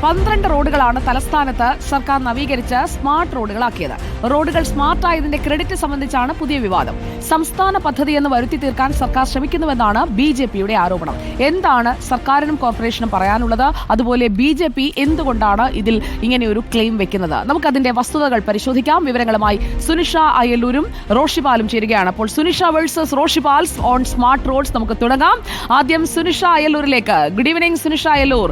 12 റോഡുകളാണ് തലസ്ഥാനത്ത് സർക്കാർ നവീകരിച്ച് സ്മാർട്ട് റോഡുകളാക്കിയത്. റോഡുകൾ സ്മാർട്ടായതിന്റെ ക്രെഡിറ്റ് സംബന്ധിച്ചാണ് പുതിയ വിവാദം. സംസ്ഥാന പദ്ധതി എന്ന് വരുത്തി തീർക്കാൻ സർക്കാർ ശ്രമിക്കുന്നുവെന്നാണ് BJPയുടെ ആരോപണം. എന്താണ് സർക്കാരിനും കോർപ്പറേഷനും പറയാനുള്ളത്? അതുപോലെ BJP എന്തുകൊണ്ടാണ് ഇതിൽ ഇങ്ങനെയൊരു ക്ലെയിം വെക്കുന്നത്? നമുക്കതിന്റെ വസ്തുതകൾ പരിശോധിക്കാം. വിവരങ്ങളുമായി സുനിഷ അയലൂരും റോഷിപാലും ചേരുകയാണ്. അപ്പോൾ സുനിഷ വേഴ്സസ് റോഷിപാൽസ് ഓൺ സ്മാർട്ട് റോഡ്സ് നമുക്ക് തുടങ്ങാം. ആദ്യം സുനിഷ അയലൂരിലേക്ക്. Good evening Sunisha Ayalur.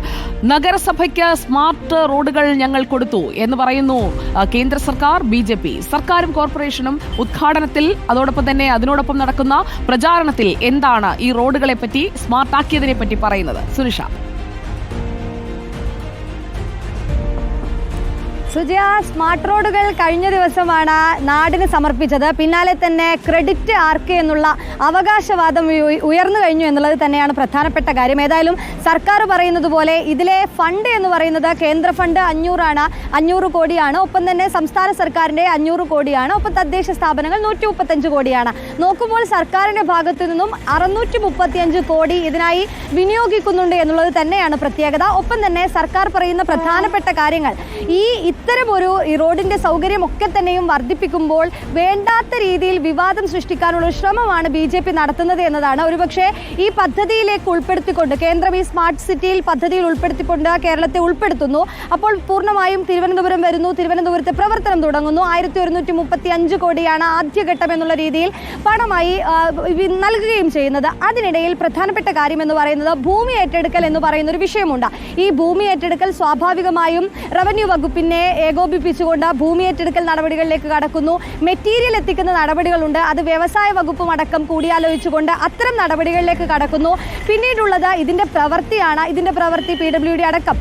നഗരസഭയ്ക്ക് സ്മാർട്ട് റോഡുകൾ ഞങ്ങൾ കൊടുത്തു എന്ന് പറയുന്നു കേന്ദ്ര സർക്കാർ, BJP. സർക്കാരും കോർപ്പറേഷനും ഉദ്ഘാടനത്തിൽ അതോടൊപ്പം തന്നെ അതിനോടൊപ്പം നടക്കുന്ന പ്രചാരണത്തിൽ എന്താണ് ഈ റോഡുകളെ പറ്റി, സ്മാർട്ടാക്കിയതിനെ പറ്റി പറയുന്നത്? സുനിഷ. സുജയ, സ്മാർട്ട് റോഡുകൾ കഴിഞ്ഞ ദിവസമാണ് നാടിന് സമർപ്പിച്ചത്. പിന്നാലെ തന്നെ ക്രെഡിറ്റ് ആർക്ക് എന്നുള്ള അവകാശവാദം ഉയർന്നു കഴിഞ്ഞു എന്നുള്ളത് തന്നെയാണ് പ്രധാനപ്പെട്ട കാര്യം. ഏതായാലും സർക്കാർ പറയുന്നത് പോലെ ഇതിലെ ഫണ്ട് എന്ന് പറയുന്നത് കേന്ദ്ര ഫണ്ട് 500 കോടിയാണ്. ഒപ്പം തന്നെ സംസ്ഥാന സർക്കാരിൻ്റെ 500 കോടിയാണ്. ഒപ്പം തദ്ദേശ സ്ഥാപനങ്ങൾ 135 കോടിയാണ്. നോക്കുമ്പോൾ സർക്കാരിൻ്റെ ഭാഗത്തു നിന്നും 635 കോടി ഇതിനായി വിനിയോഗിക്കുന്നുണ്ട് എന്നുള്ളത് തന്നെയാണ് പ്രത്യേകത. ഒപ്പം തന്നെ സർക്കാർ പറയുന്ന പ്രധാനപ്പെട്ട കാര്യങ്ങൾ ഇത്തരമൊരു ഈ റോഡിന്റെ സൗകര്യം ഒക്കെ തന്നെയും വർദ്ധിപ്പിക്കുമ്പോൾ വേണ്ടാത്ത രീതിയിൽ വിവാദം സൃഷ്ടിക്കാനുള്ള ശ്രമമാണ് BJP നടത്തുന്നത് എന്നതാണ്. ഒരുപക്ഷെ ഈ പദ്ധതിയിലേക്ക് ഉൾപ്പെടുത്തിക്കൊണ്ട് കേന്ദ്രം ഈ സ്മാർട്ട് സിറ്റിയിൽ പദ്ധതിയിൽ ഉൾപ്പെടുത്തിക്കൊണ്ട് കേരളത്തെ ഉൾപ്പെടുത്തുന്നു. അപ്പോൾ പൂർണ്ണമായും തിരുവനന്തപുരം വരുന്നു, തിരുവനന്തപുരത്തെ പ്രവർത്തനം തുടങ്ങുന്നു. 1135 കോടിയാണ് ആദ്യഘട്ടം എന്നുള്ള രീതിയിൽ പണമായി നൽകുകയും ചെയ്യുന്നത്. അതിനിടയിൽ പ്രധാനപ്പെട്ട കാര്യം എന്ന് പറയുന്നത് ഭൂമി ഏറ്റെടുക്കൽ എന്ന് പറയുന്ന ഒരു വിഷയമുണ്ട്. ഈ ഭൂമി ഏറ്റെടുക്കൽ സ്വാഭാവികമായും റവന്യൂ വകുപ്പിനെ ഏകോപിപ്പിച്ചുകൊണ്ട് ഭൂമി ഏറ്റെടുക്കൽ നടപടികളിലേക്ക് കടക്കുന്നു. മെറ്റീരിയൽ എത്തിക്കുന്ന നടപടികളുണ്ട്. അത് വ്യവസായ വകുപ്പും അടക്കം കൂടിയാലോചിച്ചുകൊണ്ട് അത്തരം നടപടികളിലേക്ക് കടക്കുന്നു. പിന്നീടുള്ളത് ഇതിന്റെ പ്രവൃത്തിയാണ്. ഇതിന്റെ പ്രവൃത്തി PWD അടക്കം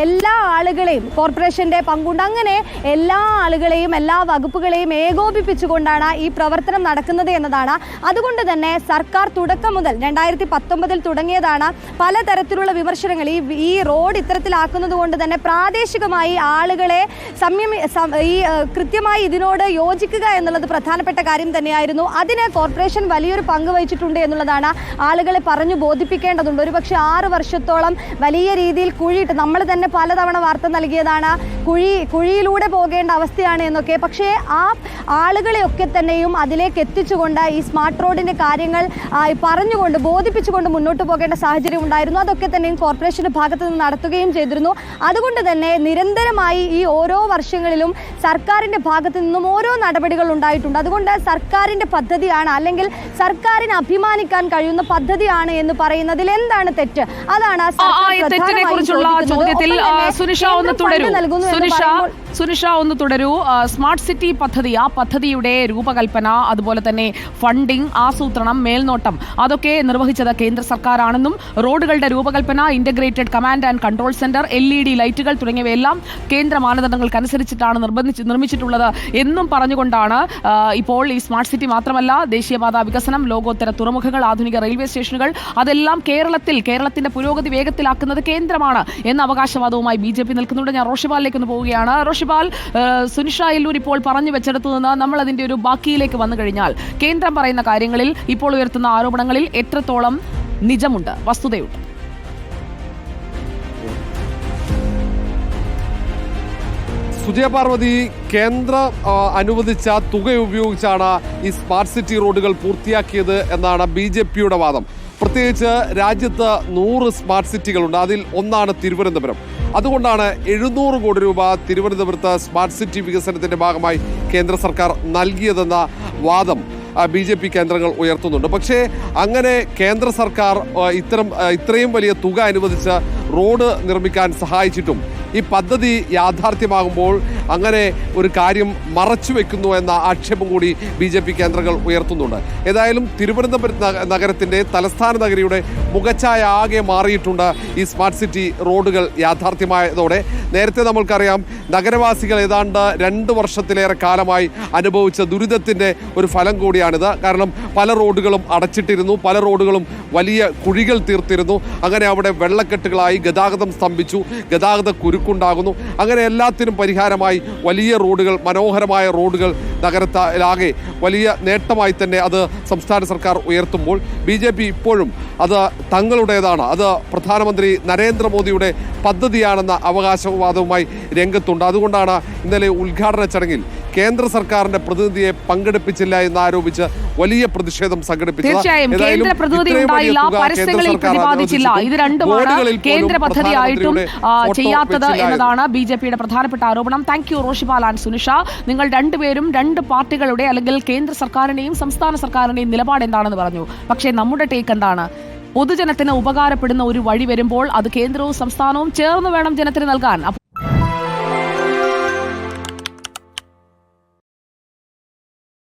എല്ലാ ആളുകളെയും കോർപ്പറേഷന്റെ പങ്കുണ്ട്. അങ്ങനെ എല്ലാ ആളുകളെയും എല്ലാ വകുപ്പുകളെയും ഏകോപിപ്പിച്ചുകൊണ്ടാണ് ഈ പ്രവർത്തനം നടക്കുന്നത് എന്നതാണ്. അതുകൊണ്ട് തന്നെ സർക്കാർ തുടക്കം മുതൽ 2019 തുടങ്ങിയതാണ് പലതരത്തിലുള്ള വിമർശനങ്ങൾ. ഈ റോഡ് ഇത്തരത്തിലാക്കുന്നത് കൊണ്ട് തന്നെ പ്രാദേശികമായി ആളുകളെ കൃത്യമായി ഇതിനോട് യോജിക്കുക എന്നുള്ളത് പ്രധാനപ്പെട്ട കാര്യം തന്നെയായിരുന്നു. അതിന് കോർപ്പറേഷൻ വലിയൊരു പങ്ക് വഹിച്ചിട്ടുണ്ട് എന്നുള്ളതാണ് ആളുകളെ പറഞ്ഞു ബോധിപ്പിക്കേണ്ടതുണ്ട്. ഒരുപക്ഷെ 6 വർഷത്തോളം വലിയ രീതിയിൽ കുഴിയിട്ട് നമ്മൾ തന്നെ പലതവണ വാർത്ത നൽകിയതാണ്. കുഴിയിലൂടെ പോകേണ്ട അവസ്ഥയാണ് എന്നൊക്കെ. പക്ഷേ ആ ആളുകളെയൊക്കെ തന്നെയും അതിലേക്ക് എത്തിച്ചുകൊണ്ട് ഈ സ്മാർട്ട് റോഡിന്റെ കാര്യങ്ങൾ പറഞ്ഞുകൊണ്ട് ബോധിപ്പിച്ചുകൊണ്ട് മുന്നോട്ട് പോകേണ്ട സാഹചര്യം ഉണ്ടായിരുന്നു. അതൊക്കെ തന്നെയും കോർപ്പറേഷന്റെ ഭാഗത്ത് നിന്ന് നടത്തുകയും ചെയ്തിരുന്നു. അതുകൊണ്ട് തന്നെ നിരന്തരമായി ഈ ഓരോ വർഷങ്ങളിലും സർക്കാരിന്റെ ഭാഗത്ത് നിന്നും ഓരോ നടപടികൾ ഉണ്ടായിട്ടുണ്ട്. അതുകൊണ്ട് സർക്കാരിന്റെ പദ്ധതിയാണ്, അല്ലെങ്കിൽ സർക്കാരിന് അഭിമാനിക്കാൻ കഴിയുന്ന പദ്ധതിയാണ് എന്ന് പറയുന്നതിൽ എന്താണ് തെറ്റ്? അതാണ് സുനിഷ ഒന്ന് തുടരൂ. സ്മാർട്ട് സിറ്റി പദ്ധതി, ആ പദ്ധതിയുടെ രൂപകൽപ്പന, അതുപോലെ തന്നെ ഫണ്ടിംഗ്, ആസൂത്രണം, മേൽനോട്ടം അതൊക്കെ നിർവഹിച്ചത് കേന്ദ്ര സർക്കാരാണെന്നും റോഡുകളുടെ രൂപകൽപ്പന, integrated command and control centre, LED ലൈറ്റുകൾ തുടങ്ങിയവയെല്ലാം കേന്ദ്ര മാനദണ്ഡങ്ങൾക്കനുസരിച്ചിട്ടാണ് നിർമ്മിച്ചിട്ടുള്ളത് എന്നും പറഞ്ഞുകൊണ്ടാണ് ഇപ്പോൾ ഈ സ്മാർട്ട് സിറ്റി മാത്രമല്ല ദേശീയപാത വികസനം, ലോകോത്തര തുറമുഖങ്ങൾ, ആധുനിക റെയിൽവേ സ്റ്റേഷനുകൾ അതെല്ലാം കേരളത്തിന്റെ പുരോഗതി വേഗത്തിലാക്കുന്നത് കേന്ദ്രമാണ് എന്ന അവകാശവാദവുമായി BJP നിൽക്കുന്നുണ്ട്. ഞാൻ റോഷിപാലിലേക്ക് ഒന്ന് പോവുകയാണ്. റോഷിപാൽ, സുനിഷ അയലൂർ ഇപ്പോൾ പറഞ്ഞു വെച്ചെടുത്തു നിന്ന് നമ്മൾ അതിന്റെ ഒരു ബാക്കിയിലേക്ക് വന്നു കഴിഞ്ഞാൽ കേന്ദ്രം പറയുന്ന കാര്യങ്ങളിൽ, ഇപ്പോൾ ഉയർത്തുന്ന ആരോപണങ്ങളിൽ എത്രത്തോളം നിജമുണ്ട്, വസ്തുതയുണ്ട്? സുജയപാർവതി, കേന്ദ്രം അനുവദിച്ച തുക ഉപയോഗിച്ചാണ് ഈ സ്മാർട്ട് സിറ്റി റോഡുകൾ പൂർത്തിയാക്കിയത് എന്നാണ് BJPയുടെ വാദം. പ്രത്യേകിച്ച് രാജ്യത്ത് 100 സ്മാർട്ട് സിറ്റികളുണ്ട്. അതിൽ ഒന്നാണ് തിരുവനന്തപുരം. അതുകൊണ്ടാണ് 700 കോടി രൂപ തിരുവനന്തപുരത്ത് സ്മാർട്ട് സിറ്റി വികസനത്തിന്റെ ഭാഗമായി കേന്ദ്ര സർക്കാർ നൽകിയതെന്ന വാദം BJP കേന്ദ്രങ്ങൾ ഉയർത്തുന്നുണ്ട്. പക്ഷേ അങ്ങനെ കേന്ദ്ര സർക്കാർ ഇത്രയും വലിയ തുക അനുവദിച്ച് റോഡ് നിർമ്മിക്കാൻ സഹായിച്ചിട്ടും ഈ പദ്ധതി യാഥാർത്ഥ്യമാകുമ്പോൾ അങ്ങനെ ഒരു കാര്യം മറച്ചു വെക്കുന്നു എന്ന ആക്ഷേപം കൂടി BJP കേന്ദ്രങ്ങൾ ഉയർത്തുന്നുണ്ട്. ഏതായാലും തിരുവനന്തപുരം നഗരത്തിൻ്റെ തലസ്ഥാന നഗരിയുടെ മുഖച്ഛായ ആകെ മാറിയിട്ടുണ്ട് ഈ സ്മാർട്ട് സിറ്റി റോഡുകൾ യാഥാർത്ഥ്യമായതോടെ. നേരത്തെ നമ്മൾക്കറിയാം, നഗരവാസികൾ ഏതാണ്ട് 2 വർഷത്തിലേറെ കാലമായി അനുഭവിച്ച ദുരിതത്തിൻ്റെ ഒരു ഫലം കൂടിയാണിത്. കാരണം പല റോഡുകളും അടച്ചിട്ടിരുന്നു, പല റോഡുകളും വലിയ കുഴികൾ തീർത്തിരുന്നു. അങ്ങനെ അവിടെ വെള്ളക്കെട്ടുകളായി ഗതാഗതം സ്തംഭിച്ചു, ഗതാഗത കുരുക്കുണ്ടാകുന്നു. അങ്ങനെ എല്ലാത്തിനും പരിഹാരമായി വലിയ റോഡുകൾ, മനോഹരമായ റോഡുകൾ നഗരത്തിലാകെ വലിയ നേട്ടമായി തന്നെ അത് സംസ്ഥാന സർക്കാർ ഉയർത്തുമ്പോൾ BJP ഇപ്പോഴും അത് തങ്ങളുടേതാണ്, അത് പ്രധാനമന്ത്രി നരേന്ദ്രമോദിയുടെ പദ്ധതിയാണെന്ന അവകാശവാദവുമായി രംഗത്തുണ്ട്. അതുകൊണ്ടാണ് ഇന്നലെ ഉദ്ഘാടന ചടങ്ങിൽ കേന്ദ്ര സർക്കാരിന്റെ പ്രതിനിധിയെ പങ്കെടുപ്പിച്ചില്ല എന്നാരോപിച്ച് വലിയ പ്രതിഷേധം സംഘടിപ്പിച്ചത്. തീർച്ചയായും കേന്ദ്ര പ്രതിനിധി ഉണ്ടായില്ല, പരസ്യങ്ങളിൽ പ്രതിപാദിച്ചില്ല. ഇത് രണ്ടുമാണ് കേന്ദ്ര പദ്ധതിയായിട്ടും ചെയ്യാത്തത് എന്നതാണ് BJPയുടെ പ്രധാനപ്പെട്ട ആരോപണം. Thank you Roshipal and Sunisha. നിങ്ങൾ രണ്ടുപേരും രണ്ട് പാർട്ടികളുടെ അല്ലെങ്കിൽ കേന്ദ്ര സർക്കാരിന്റെയും സംസ്ഥാന സർക്കാരിന്റെയും നിലപാട് എന്താണെന്ന് പറഞ്ഞു. പക്ഷേ നമ്മുടെ ടേക്ക് എന്താണ്? പൊതുജനത്തിന് ഉപകാരപ്പെടുന്ന ഒരു വഴി വരുമ്പോൾ അത് കേന്ദ്രവും സംസ്ഥാനവും ചേർന്ന് വേണം ജനത്തിന് നൽകാൻ.